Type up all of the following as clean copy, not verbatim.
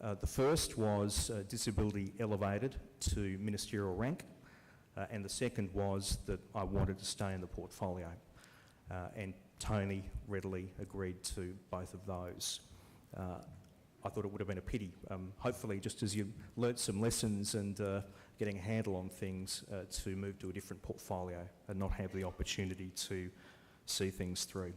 The first was disability elevated to ministerial rank, and the second was that I wanted to stay in the portfolio. And Tony readily agreed to both of those. I thought it would have been a pity, hopefully just as you learnt some lessons and getting a handle on things, to move to a different portfolio and not have the opportunity to see things through.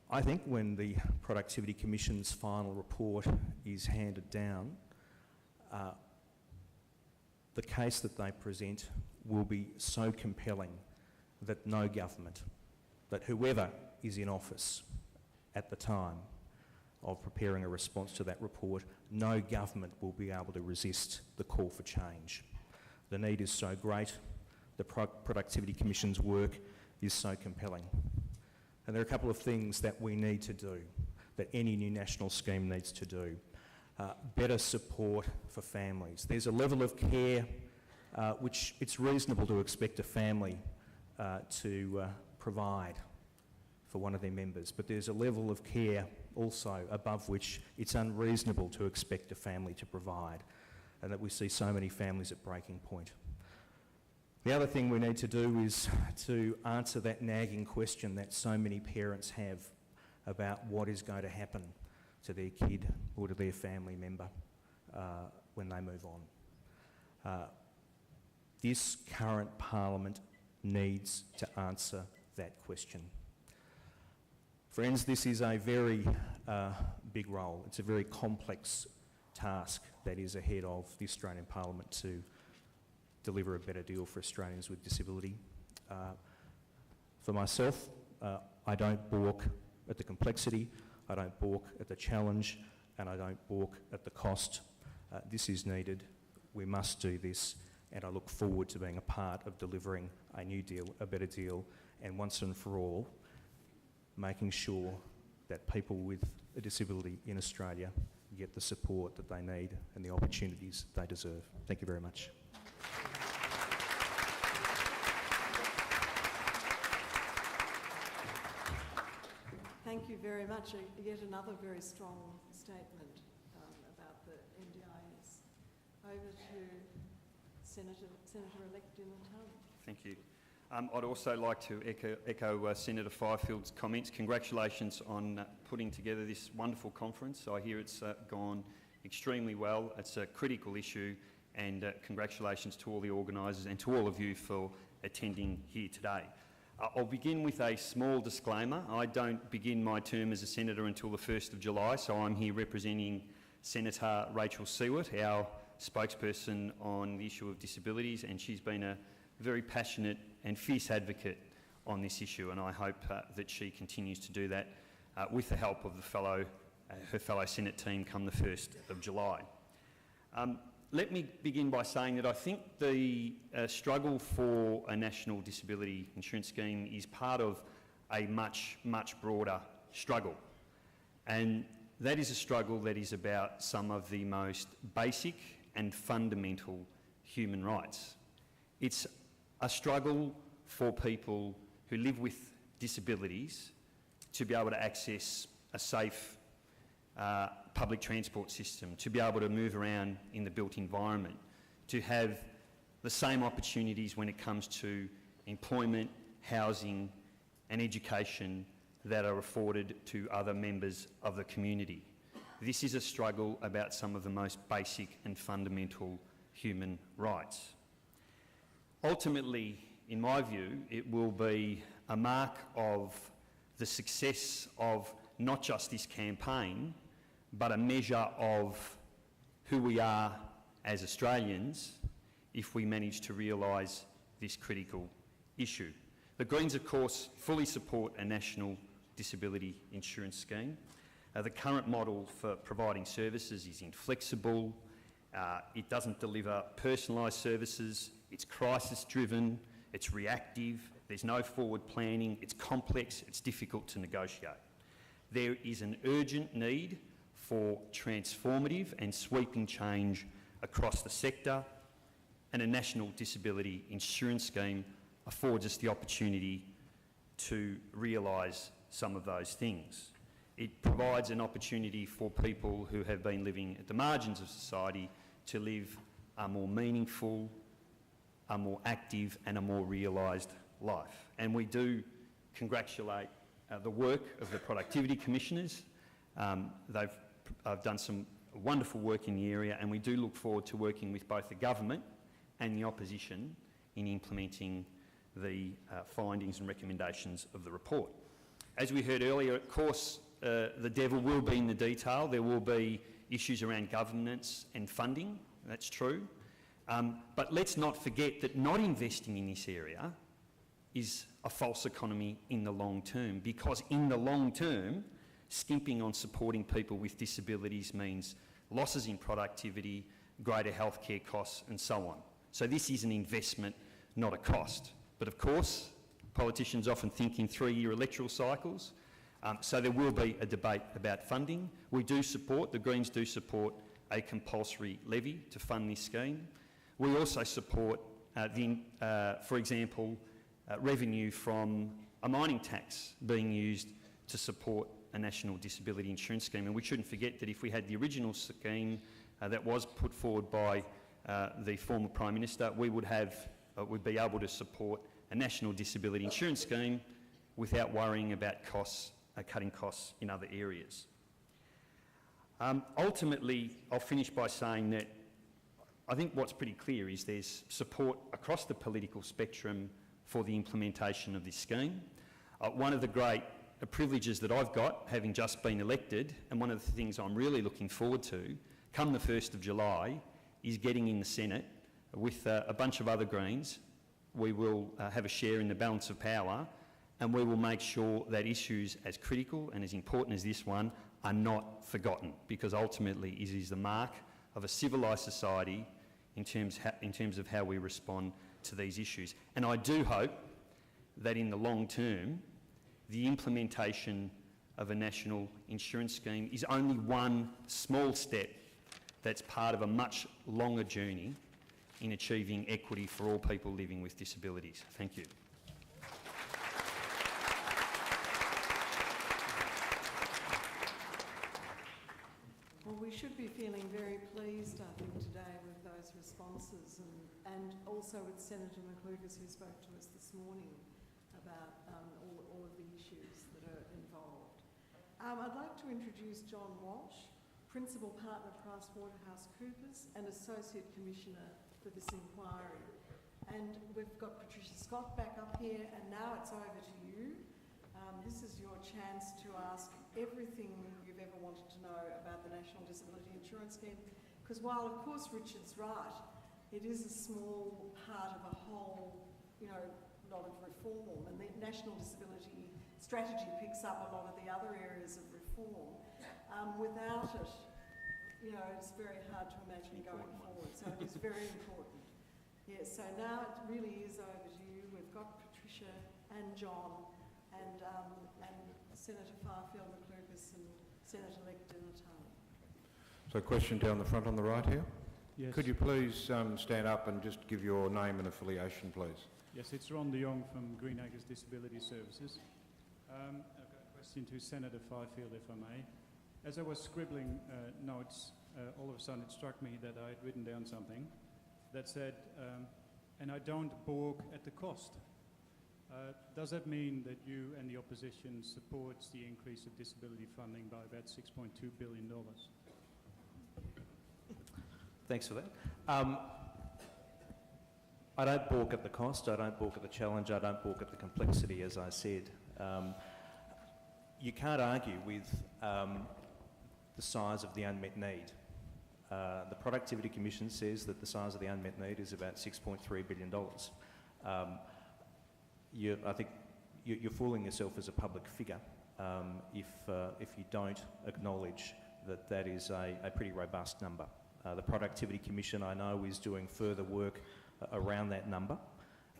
I think when the Productivity Commission's final report is handed down, the case that they present will be so compelling that no government, that whoever is in office at the time of preparing a response to that report, no government will be able to resist the call for change. The need is so great, the Productivity Commission's work is so compelling. And there are a couple of things that we need to do, that any new national scheme needs to do. Better support for families. There's a level of care which it's reasonable to expect a family to provide for one of their members, but there's a level of care also above which it's unreasonable to expect a family to provide, and that we see so many families at breaking point. The other thing we need to do is to answer that nagging question that so many parents have about what is going to happen to their kid or to their family member when they move on. This current Parliament needs to answer that question. Friends, this is a very big role. It's a very complex task that is ahead of the Australian Parliament to deliver a better deal for Australians with disability. For myself, I don't balk at the complexity, I don't balk at the challenge, and I don't balk at the cost. This is needed, we must do this, and I look forward to being a part of delivering a new deal, a better deal, and once and for all, making sure that people with a disability in Australia get the support that they need and the opportunities they deserve. Thank you very much. Thank you very much. Yet another very strong statement about the NDIS. Over to Senator-elect Dylan Talley. Thank you. I'd also like to echo Senator Fifield's comments. Congratulations on putting together this wonderful conference. I hear it's gone extremely well. It's a critical issue, and congratulations to all the organisers and to all of you for attending here today. I'll begin with a small disclaimer. I don't begin my term as a senator until the 1st of July, so I'm here representing Senator Rachel Siewert, our spokesperson on the issue of disabilities, and she's been a very passionate and fierce advocate on this issue, and I hope that she continues to do that with the help of her fellow Senate team come the 1st of July. Let me begin by saying that I think the struggle for a national disability insurance scheme is part of a much, much broader struggle, and that is a struggle that is about some of the most basic and fundamental human rights. It's a struggle for people who live with disabilities to be able to access a safe public transport system, to be able to move around in the built environment, to have the same opportunities when it comes to employment, housing and education that are afforded to other members of the community. This is a struggle about some of the most basic and fundamental human rights. Ultimately, in my view, it will be a mark of the success of not just this campaign, but a measure of who we are as Australians if we manage to realise this critical issue. The Greens, of course, fully support a national disability insurance scheme. The current model for providing services is inflexible, it doesn't deliver personalised services, it's crisis-driven, it's reactive, there's no forward planning, it's complex, it's difficult to negotiate. There is an urgent need for transformative and sweeping change across the sector, and a national disability insurance scheme affords us the opportunity to realise some of those things. It provides an opportunity for people who have been living at the margins of society to live a more meaningful, a more active and a more realised life. And we do congratulate the work of the Productivity Commissioners. They've done some wonderful work in the area, and we do look forward to working with both the government and the opposition in implementing the findings and recommendations of the report. As we heard earlier, of course, the devil will be in the detail. There will be issues around governance and funding, that's true. But let's not forget that not investing in this area is a false economy in the long term, because in the long term, skimping on supporting people with disabilities means losses in productivity, greater healthcare costs and so on. So this is an investment, not a cost. But of course, politicians often think in 3-year electoral cycles, so there will be a debate about funding. We do support, the Greens do support, a compulsory levy to fund this scheme. We also support, for example, revenue from a mining tax being used to support a national disability insurance scheme. And we shouldn't forget that if we had the original scheme that was put forward by the former Prime Minister, we would be able to support a national disability insurance scheme without worrying about costs, cutting costs in other areas. Ultimately, I'll finish by saying that I think what's pretty clear is there's support across the political spectrum for the implementation of this scheme. One of the great privileges that I've got, having just been elected, and one of the things I'm really looking forward to, come the 1st of July, is getting in the Senate with a bunch of other Greens. We will have a share in the balance of power, and we will make sure that issues as critical and as important as this one are not forgotten, because ultimately it is the mark of a civilised society in terms of how we respond to these issues. And I do hope that in the long term, the implementation of a national insurance scheme is only one small step that's part of a much longer journey in achieving equity for all people living with disabilities. Thank you. Well, we should be feeling very pleased, I think, today with those responses, and also with Senator McLucas, who spoke to us this morning about all of the issues that are involved. I'd like to introduce John Walsh, Principal Partner PricewaterhouseCoopers and Associate Commissioner for this inquiry. And we've got Patricia Scott back up here, and now it's over to you. This is your chance to ask everything you've ever wanted to know about the National Disability Insurance Scheme, because while of course Richard's right, it is a small part of a whole, lot of reform, and the National Disability Strategy picks up a lot of the other areas of reform. Without it, it's very hard to imagine going forward, so it is very important. Yes, so now it really is over to you. We've got Patricia and John and Senator Fifield McLucas and Senator-elect Di Natale. So question down the front on the right here. Yes. Could you please stand up and just give your name and affiliation, please? Yes, it's Ron de Jong from Greenacres Disability Services. I've got a question to Senator Fifield, if I may. As I was scribbling notes, all of a sudden it struck me that I had written down something that said, and I don't balk at the cost. Does that mean that you and the opposition supports the increase of disability funding by about $6.2 billion? Thanks for that. I don't balk at the cost, I don't balk at the challenge, I don't balk at the complexity, as I said. You can't argue with the size of the unmet need. The Productivity Commission says that the size of the unmet need is about $6.3 billion. I think you're fooling yourself as a public figure if you don't acknowledge that that is a pretty robust number. The Productivity Commission, I know, is doing further work around that number,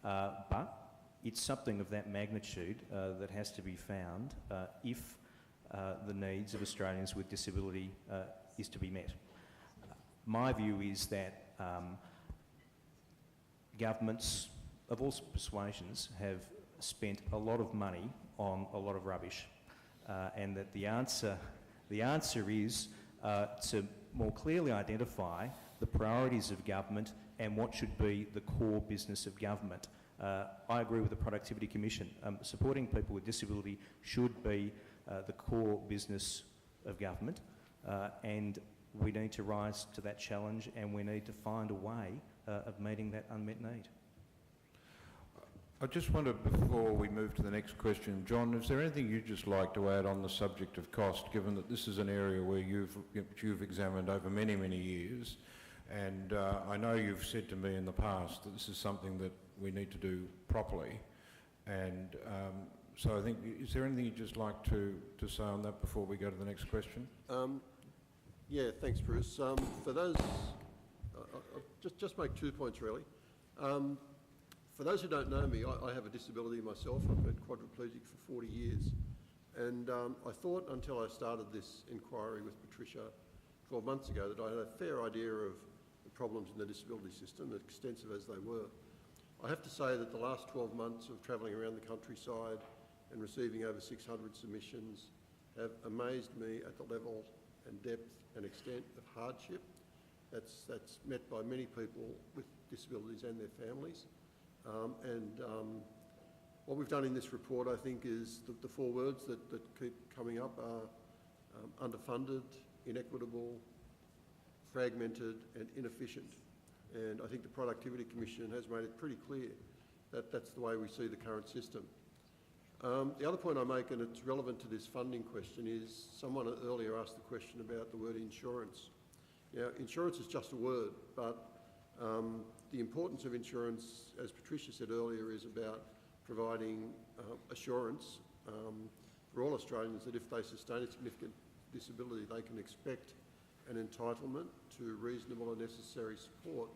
but it's something of that magnitude that has to be found if the needs of Australians with disability is to be met. My view is that governments of all persuasions have spent a lot of money on a lot of rubbish. and that the answer is to more clearly identify the priorities of government and what should be the core business of government. I agree with the Productivity Commission. Supporting people with disability should be the core business of government, and we need to rise to that challenge, and we need to find a way of meeting that unmet need. I just wonder, before we move to the next question, John, is there anything you'd just like to add on the subject of cost, given that this is an area where you've examined over many, many years, and I know you've said to me in the past that this is something that we need to do properly, and so I think, is there anything you'd just like to say on that before we go to the next question? Yeah, thanks, Bruce. For those, I'll just make 2 points really. For those who don't know me, I have a disability myself. I've been quadriplegic for 40 years. And I thought until I started this inquiry with Patricia 12 months ago that I had a fair idea of the problems in the disability system, extensive as they were. I have to say that the last 12 months of travelling around the countryside and receiving over 600 submissions have amazed me at the level and depth and extent of hardship that's met by many people with disabilities and their families. What we've done in this report, I think, is the 4 words that keep coming up are underfunded, inequitable, fragmented and inefficient. And I think the Productivity Commission has made it pretty clear that that's the way we see the current system. The other point I make, and it's relevant to this funding question, is someone earlier asked the question about the word insurance. Now, insurance is just a word, but the importance of insurance, as Patricia said earlier, is about providing assurance for all Australians that if they sustain a significant disability, they can expect an entitlement to reasonable and necessary support.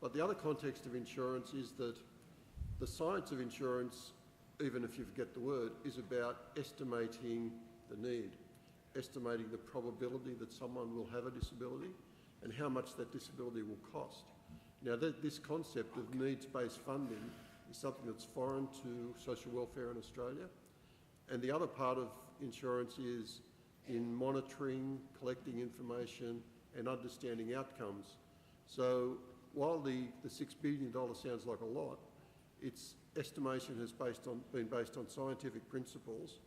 But the other context of insurance is that the science of insurance, even if you forget the word, is about estimating the need, estimating the probability that someone will have a disability and how much that disability will cost. Now, this concept of needs-based funding is something that's foreign to social welfare in Australia. And the other part of insurance is in monitoring, collecting information and understanding outcomes. So while the $6 billion sounds like a lot, its estimation has been based on scientific principles,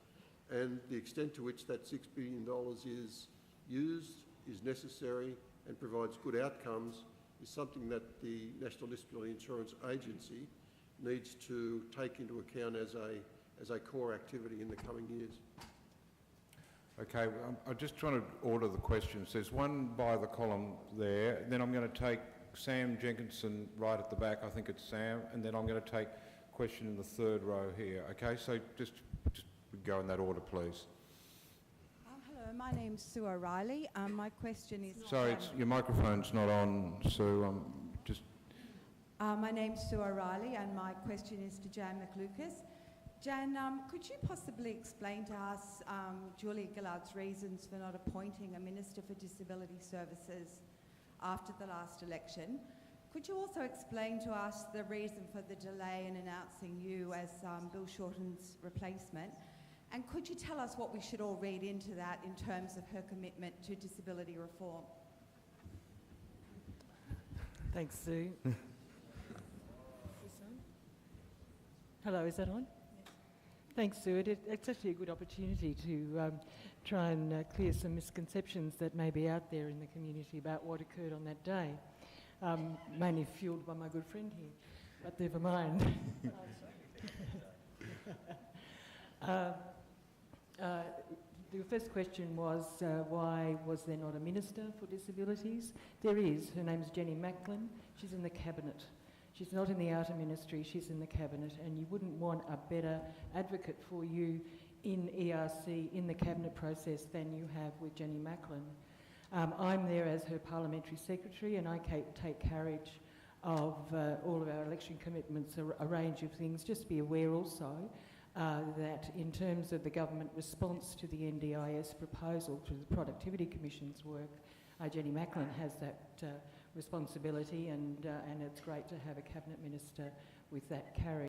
and the extent to which that $6 billion is used, is necessary and provides good outcomes is something that the National Disability Insurance Agency needs to take into account as a core activity in the coming years. Okay, I'm just trying to order the questions. There's one by the column there, then I'm going to take Sam Jenkinson right at the back, I think it's Sam, and then I'm going to take a question in the 3rd row here. Okay, so just go in that order, please. Hello, my name's Sue O'Reilly. My question is... Sorry, your microphone's not on, Sue. my name's Sue O'Reilly, and my question is to Jan McLucas. Jan, could you possibly explain to us Julia Gillard's reasons for not appointing a Minister for Disability Services after the last election? Could you also explain to us the reason for the delay in announcing you as Bill Shorten's replacement? And could you tell us what we should all read into that in terms of her commitment to disability reform? Thanks, Sue. Hello, is that on? Yes. Thanks, Sue. It's actually a good opportunity to try and clear some misconceptions that may be out there in the community about what occurred on that day, mainly fuelled by my good friend here, but never mind. The first question was why was there not a Minister for Disabilities? There is. Her name's Jenny Macklin. She's in the Cabinet. She's not in the Outer Ministry, she's in the Cabinet, and you wouldn't want a better advocate for you in ERC, in the Cabinet process, than you have with Jenny Macklin. I'm there as her Parliamentary Secretary, and I take carriage of all of our election commitments, a range of things. Just be aware also that in terms of the government response to the NDIS proposal, to the Productivity Commission's work, Jenny Macklin has that responsibility, and it's great to have a Cabinet Minister with that carriage.